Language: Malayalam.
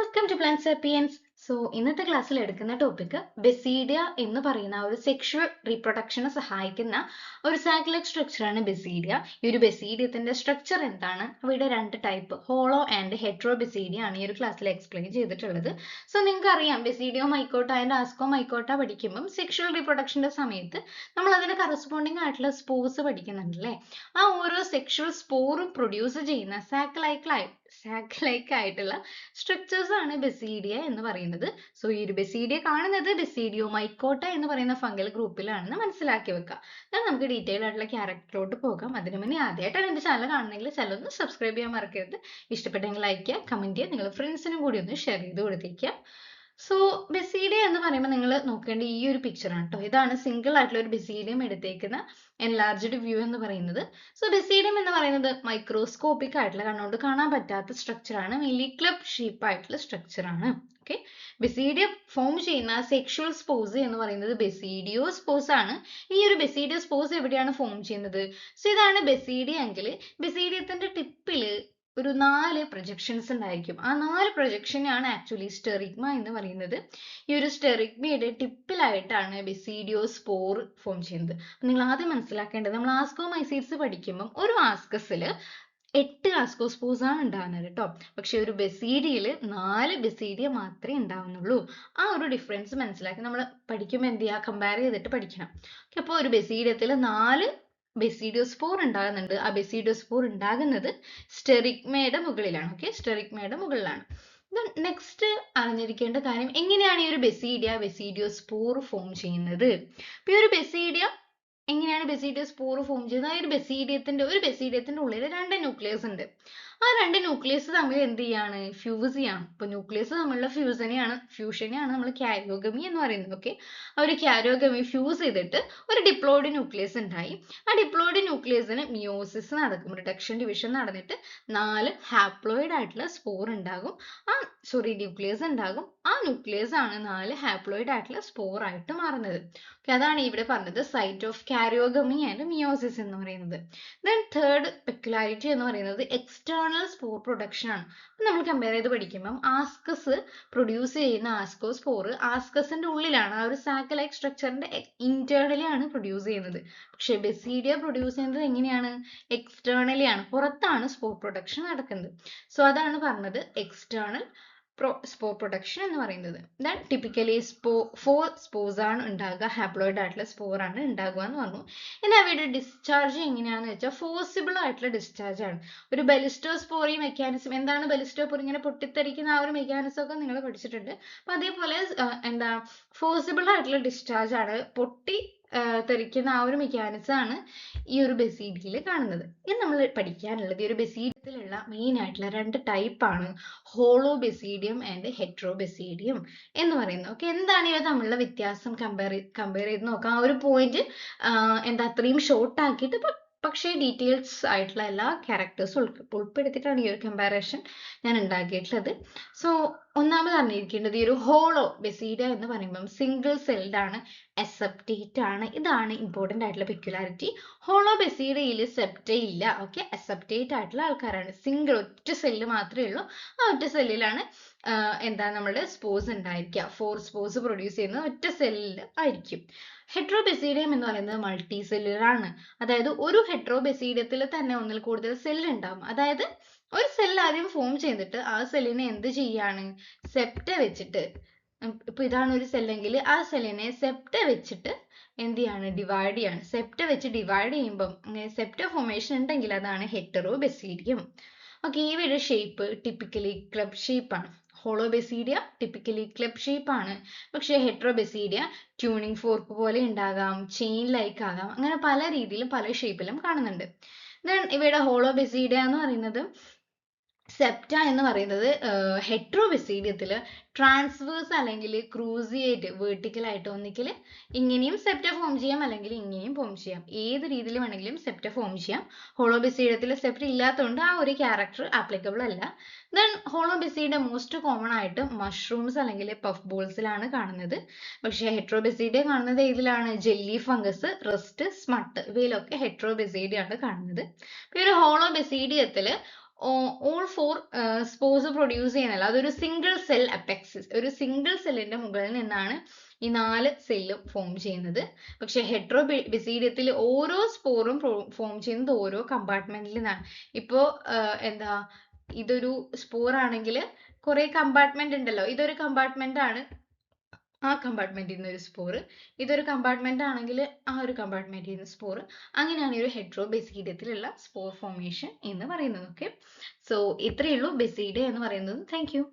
Welcome to plant sapiens. ഇന്നത്തെ ക്ലാസ്സിൽ എടുക്കുന്ന ടോപ്പിക് ബെസീഡിയ എന്ന് പറയുന്ന ഒരു സെക്ഷുവൽ റീപ്രൊഡക്ഷനെ സഹായിക്കുന്ന ഒരു സാറ്റലൈറ്റ് സ്ട്രക്ചറാണ് ബെസീഡിയ. ഈ ഒരു ബെസീഡിയത്തിന്റെ സ്ട്രക്ചർ എന്താണ്, അവയുടെ രണ്ട് ടൈപ്പ് ഹോളോ ആൻഡ് ഹെട്രോ ബെസീഡിയ ആണ് ഈ ഒരു ക്ലാസ്സിൽ എക്സ്പ്ലെയിൻ ചെയ്തിട്ടുള്ളത്. നിങ്ങൾക്ക് അറിയാം, ബെസീഡിയോ മൈക്കോട്ട ആൻഡ് ആസ്കോ മൈക്കോട്ട പഠിക്കുമ്പം സെക്ഷുവൽ റീപ്രൊഡക്ഷന്റെ സമയത്ത് നമ്മൾ അതിന് കറസ്പോണ്ടിങ് ആയിട്ടുള്ള സ്പോർസ് പഠിക്കുന്നുണ്ട് അല്ലേ. ആ ഓരോ സെക്ഷുവൽ സ്പോറും പ്രൊഡ്യൂസ് ചെയ്യുന്ന സാക്ക് ആയിട്ടുള്ള സ്ട്രക്ചേഴ്സ് ആണ് ബെസീഡിയ എന്ന് പറയുന്നത്. ഈ ഒരു ബെസീഡിയ കാണുന്നത് ബെസീഡിയോ മൈക്കോട്ട എന്ന് പറയുന്ന ഫംഗൽ ഗ്രൂപ്പിലാണെന്ന് മനസ്സിലാക്കി വെക്കുക. എന്നാൽ നമുക്ക് ഡീറ്റെയിൽ ആയിട്ടുള്ള ക്യാരക്ടറിലോട്ട് പോകാം. അതിനു മുന്നേ ആദ്യമായിട്ടാണ് എൻ്റെ ചാനൽ കാണുന്നെങ്കിൽ ചാനൽ ഒന്ന് സബ്സ്ക്രൈബ് ചെയ്യാൻ മറക്കരുത്. ഇഷ്ടപ്പെട്ടെങ്കിൽ ലൈക്ക് ചെയ്യുക, കമന്റ് ചെയ്യുക, നിങ്ങൾ ഫ്രണ്ട്സിനും കൂടി ഒന്ന് ഷെയർ ചെയ്ത് കൊടുത്തേക്കുക. ബെസീഡിയ എന്ന് പറയുമ്പോൾ നിങ്ങൾ നോക്കേണ്ട ഈ ഒരു പിക്ചർ ആണ് കേട്ടോ. ഇതാണ് സിംഗിൾ ആയിട്ടുള്ള ഒരു ബെസീഡിയം എടുത്തേക്കുന്ന എൻലാർജ്ഡ് വ്യൂ എന്ന് പറയുന്നത്. ബെസീഡിയം എന്ന് പറയുന്നത് മൈക്രോസ്കോപ്പിക് ആയിട്ടുള്ള കണ്ണുകൊണ്ട് കാണാൻ പറ്റാത്ത സ്ട്രക്ചർ ആണ്, മെയിൻലി ക്ലബ് ഷേപ്പ് ആയിട്ടുള്ള സ്ട്രക്ചർ ആണ്. ഓക്കെ, ബെസീഡിയ ഫോം ചെയ്യുന്ന സെക്ഷുവൽ സ്പോസ് എന്ന് പറയുന്നത് ബെസീഡിയോ സ്പോസ് ആണ്. ഈ ഒരു ബെസീഡിയോ സ്പോസ് എവിടെയാണ് ഫോം ചെയ്യുന്നത്? ഇതാണ് ബെസീഡിയ എങ്കിൽ ബെസീഡിയത്തിന്റെ ടിപ്പില് ഒരു 4 പ്രൊജക്ഷൻസ് ഉണ്ടായിരിക്കും. ആ 4 പ്രൊജക്ഷനാണ് ആക്ച്വലി സ്റ്റെറിഗ്മ എന്ന് പറയുന്നത്. ഈ ഒരു സ്റ്റെറിഗ്മയുടെ ടിപ്പിലായിട്ടാണ് ബെസീഡിയോ സ്പോർ ഫോം ചെയ്യുന്നത്. നിങ്ങൾ ആദ്യം മനസ്സിലാക്കേണ്ടത്, നമ്മൾ ആസ്കോമൈസീഡ്സ് പഠിക്കുമ്പോൾ ഒരു ആസ്കസിൽ 8 ആസ്കോസ്പോർസ് ആണ് ഉണ്ടാകുന്നത് കേട്ടോ. പക്ഷെ ഒരു ബെസീഡിയയിൽ 4 ബെസീഡിയ മാത്രമേ ഉണ്ടാവുന്നുള്ളൂ. ആ ഒരു ഡിഫറൻസ് മനസ്സിലാക്കി നമ്മൾ പഠിക്കുമ്പോൾ എന്ത് ചെയ്യുക, കമ്പയർ ചെയ്തിട്ട് പഠിക്കണം. അപ്പോൾ ഒരു ബെസീഡിയത്തിൽ 4 ബെസീഡിയോസ്പോർ ഉണ്ടാകുന്നുണ്ട്. ആ ബെസീഡിയോസ്പോർ ഉണ്ടാകുന്നത് സ്റ്റെറിഗ്മയുടെ മുകളിലാണ്. ഓക്കെ, സ്റ്റെറിഗ്മയുടെ മുകളിലാണ്. നെക്സ്റ്റ് അറിഞ്ഞിരിക്കേണ്ട കാര്യം, എങ്ങനെയാണ് ഈ ഒരു ബെസീഡിയോസ്പോർ ഫോം ചെയ്യുന്നത്? ഈ ഒരു ബെസീഡിയ എങ്ങനെയാണ് ബെസീഡിയോസ്പോർ ഫോം ചെയ്യുന്നത്? ആ ഒരു ബെസീഡിയത്തിന്റെ ഉള്ളിൽ 2 ന്യൂക്ലിയസ് ഉണ്ട്. ആ 2 ന്യൂക്ലിയസ് തമ്മിൽ എന്ത് ചെയ്യാണ്, ഫ്യൂസ് ചെയ്യാണ്. ഇപ്പൊ ന്യൂക്ലിയസ് തമ്മിലുള്ള ഫ്യൂഷനെയാണ് നമ്മൾ കാരിയോഗമി എന്ന് പറയുന്നത്. ഓക്കെ, ആ ഒരു കാരിയോഗമി ഫ്യൂസ് ചെയ്തിട്ട് ഒരു ഡിപ്ലോയിഡ് ന്യൂക്ലിയസ് ഉണ്ടായി. ആ ഡിപ്ലോയിഡ് ന്യൂക്ലിയസിന് മിയോസിസ് നടക്കും, റിഡക്ഷൻ ഡിവിഷൻ നടന്നിട്ട് 4 ഹാപ്ലോയിഡ് ആയിട്ടുള്ള സ്പോർ ഉണ്ടാകും. ന്യൂക്ലിയസ് ഉണ്ടാകും. ആ ന്യൂക്ലിയസ് ആണ് 4 ഹാപ്ലോയിഡ് ആയിട്ടുള്ള സ്പോർ ആയിട്ട് മാറുന്നത്. അതാണ് ഇവിടെ പറഞ്ഞത് site of karyogamy and meiosis എന്ന് പറയുന്നത്. ദെൻ തേർഡ് പെക്യുലാരിറ്റി എന്ന് പറയുന്നത് എക്സ്റ്റേണൽ സ്പോർ പ്രൊഡക്ഷൻ ആണ്. നമ്മൾ കമ്പയർ ചെയ്ത് പഠിക്കുമ്പം ആസ്കസ് പ്രൊഡ്യൂസ് ചെയ്യുന്ന ആസ്കോസ്പോർ ആസ്കസിന്റെ ഉള്ളിലാണ്, ആ ഒരു സാക്ക് ലൈക്ക് സ്ട്രക്ചറിന്റെ ഇന്റേണലി ആണ് പ്രൊഡ്യൂസ് ചെയ്യുന്നത്. പക്ഷെ ബെസീഡിയ പ്രൊഡ്യൂസ് ചെയ്യുന്നത് എങ്ങനെയാണ്, എക്സ്റ്റേണലി ആണ്, പുറത്താണ് സ്പോർ പ്രൊഡക്ഷൻ നടക്കുന്നത്. അതാണ് പറഞ്ഞത് എക്സ്റ്റേണൽ സ്പോർ പ്രൊഡക്ഷൻ എന്ന് പറയുന്നത്. ദെൻ ടിപ്പിക്കലി 4 സ്പോർസ് ആണ് ഉണ്ടാകുക, ഹാപ്ലോയിഡ് ആയിട്ടുള്ള സ്പോർ ആണ് ഉണ്ടാകുക എന്ന് പറഞ്ഞു. ഇനി അവയുടെ ഡിസ്ചാർജ് എങ്ങനെയാണെന്ന് വെച്ചാൽ ഫോഴ്സിബിൾ ആയിട്ടുള്ള ഡിസ്ചാർജ് ആണ്. ഒരു ബലിസ്റ്റോസ്പോറി മെക്കാനിസം, എന്താണ് ബലിസ്റ്റോസ്പോറി, ഇങ്ങനെ പൊട്ടിത്തെറിക്കുന്ന ആ ഒരു മെക്കാനിസം ഒക്കെ നിങ്ങൾ പഠിച്ചിട്ടുണ്ട്. അപ്പൊ അതേപോലെ ഫോഴ്സിബിൾ ആയിട്ടുള്ള ഡിസ്ചാർജ് ആണ്, പൊട്ടി തെറിക്കുന്ന ആ ഒരു മെക്കാനിസം ആണ് ഈ ഒരു ബെസീഡിയയിൽ കാണുന്നത്. ഇനി നമ്മൾ പഠിക്കാനുള്ളത്, ഈ ഒരു ബെസീഡിയത്തിലുള്ള മെയിൻ ആയിട്ടുള്ള 2 ടൈപ്പ് ആണ് ഹോളോ ബെസീഡിയം ആൻഡ് ഹെട്രോ ബെസീഡിയം എന്ന് പറയുന്നത്. ഓക്കെ, എന്താണ് ഇവ തമ്മിലുള്ള വ്യത്യാസം കമ്പയർ ചെയ്ത് നോക്കാം. ആ ഒരു പോയിന്റ് അത്രയും ഷോർട്ട് ആക്കിയിട്ട് പക്ഷേ ഡീറ്റെയിൽസ് ആയിട്ടുള്ള എല്ലാ ക്യാരക്ടേഴ്സും ഉൾപ്പെടുത്തിയിട്ടാണ് ഈ ഒരു കമ്പാരിസൺ ഞാൻ ഉണ്ടാക്കിയിട്ടുള്ളത്. ഒന്നാമത് അറിഞ്ഞിരിക്കേണ്ടത്, ഈ ഒരു ഹോളോ ബെസീഡിയ എന്ന് പറയുമ്പം സിംഗിൾ സെൽഡ് ആണ്, അസെപ്റ്റേറ്റ് ആണ്. ഇതാണ് ഇമ്പോർട്ടന്റ് ആയിട്ടുള്ള പെക്യുലാരിറ്റി. ഹോളോ ബെസീഡിയയിൽ സെപ്റ്റ ഇല്ല. ഓക്കെ, അസെപ്റ്റേറ്റ് ആയിട്ടുള്ള ആൾക്കാരാണ്. സിംഗിൾ ഒറ്റ സെല്ല് മാത്രമേ ഉള്ളൂ. ആ ഒറ്റ സെല്ലിലാണ് നമ്മുടെ സ്പോർസ് ഉണ്ടായിരിക്കുക. 4 സ്പോർസ് പ്രൊഡ്യൂസ് ചെയ്യുന്നത് ഒറ്റ സെല്ലിൽ ആയിരിക്കും. ഹെട്രോബെസീഡിയം എന്ന് പറയുന്നത് മൾട്ടി സെല്ലുലർ ആണ്. അതായത് ഒരു ഹെട്രോബെസീഡിയത്തിൽ തന്നെ ഒന്നിൽ കൂടുതൽ സെല്ല് ഉണ്ടാവും. അതായത് ഒരു സെല്ല് ആദ്യം ഫോം ചെയ്തിട്ട് ആ സെല്ലിനെ എന്ത് ചെയ്യാണ്, സെപ്റ്റ വെച്ചിട്ട്, ഇപ്പൊ ഇതാണ് ഒരു സെല്ലെങ്കിൽ ആ സെല്ലിനെ സെപ്റ്റ വെച്ചിട്ട് എന്ത് ചെയ്യാണ്, ഡിവൈഡ് ചെയ്യാണ്. സെപ്റ്റ വെച്ച് ഡിവൈഡ് ചെയ്യുമ്പം സെപ്റ്റ ഫോർമേഷൻ ഉണ്ടെങ്കിൽ അതാണ് ഹെറ്ററോബെസീഡിയം. ഓക്കെ, ഇവയുടെ ഷേപ്പ് ടിപ്പിക്കലി ക്ലബ് ഷേപ്പ് ആണ്. ഹോളോബെസീഡിയ ടിപ്പിക്കലി ക്ലബ് ഷേപ്പ് ആണ്. പക്ഷേ ഹെട്രോബെസീഡിയ ട്യൂണിംഗ് ഫോർക്ക് പോലെ ഉണ്ടാകാം, ചെയിൻ ലൈക്ക് ആകാം, അങ്ങനെ പല രീതിയിലും പല ഷേപ്പിലും കാണുന്നുണ്ട്. ദെൻ ഇവയുടെ ഹോളോബെസീഡിയ എന്ന് പറയുന്നത്, സെപ്റ്റ എന്ന് പറയുന്നത് ഹെട്രോബെസീഡിയത്തിൽ ട്രാൻസ്വേഴ്സ് അല്ലെങ്കിൽ ക്രൂസിയേറ്റ് വെർട്ടിക്കൽ ആയിട്ട് ഒന്നിക്കൽ ഇങ്ങനെയും സെപ്റ്റ ഫോം ചെയ്യാം, അല്ലെങ്കിൽ ഇങ്ങനെയും ഫോം ചെയ്യാം. ഏത് രീതിയിൽ വേണമെങ്കിലും സെപ്റ്റ ഫോം ചെയ്യാം. ഹോളോബെസീഡിയത്തിൽ സെപ്റ്റ ഇല്ലാത്തതുകൊണ്ട് ആ ഒരു ക്യാരക്ടർ ആപ്ലിക്കബിൾ അല്ല. ദെൻ ഹോളോബെസീഡിയ മോസ്റ്റ് കോമൺ ആയിട്ട് മഷ്റൂംസ് അല്ലെങ്കിൽ പഫ് ബോൾസിലാണ് കാണുന്നത്. പക്ഷേ ഹെട്രോബെസീഡിയ കാണുന്നത് ഏതിലാണ്, ജെല്ലി ഫംഗസ്, റസ്റ്റ്, സ്മട്ട്, ഇവയിലൊക്കെ ഹെട്രോബെസീഡിയ ആണ് കാണുന്നത്. ഈ ഒരു ഹോളോബെസീഡിയത്തിൽ ഓൾ ഫോർ സ്പോർസ് പ്രൊഡ്യൂസ് ചെയ്യുന്നില്ല. അതൊരു സിംഗിൾ സെൽ അപ്പെക്സിസ്, ഒരു സിംഗിൾ സെല്ലിന്റെ മുകളിൽ നിന്നാണ് ഈ 4 സെല്ലും ഫോം ചെയ്യുന്നത്. പക്ഷെ ഹെട്രോ ബെസീഡിയത്തിൽ ഓരോ സ്പോറും ഫോം ചെയ്യുന്നത് ഓരോ കമ്പാർട്ട്മെന്റിൽ നിന്നാണ്. ഇപ്പോ എന്താ, ഇതൊരു സ്പോർ ആണെങ്കിൽ കുറെ കമ്പാർട്ട്മെന്റ് ഉണ്ടല്ലോ, ഇതൊരു കമ്പാർട്ട്മെന്റ് ആണ്, ആ കമ്പാർട്ട്മെന്റിൽ നിന്ന് ഒരു സ്പോർ, ഇതൊരു കമ്പാർട്ട്മെന്റ് ആണെങ്കിൽ ആ ഒരു കമ്പാർട്ട്മെന്റിൽ നിന്ന് സ്പോർ. അങ്ങനെയാണ് ഈ ഒരു ഹെട്രോ ബെസീഡിയത്തിലുള്ള സ്പോർ ഫോർമേഷൻ എന്ന് പറയുന്നത്. ഓക്കെ, സോ ഇത്രയേ ഉള്ളൂ ബെസീഡിയ എന്ന് പറയുന്നത്. Thank you.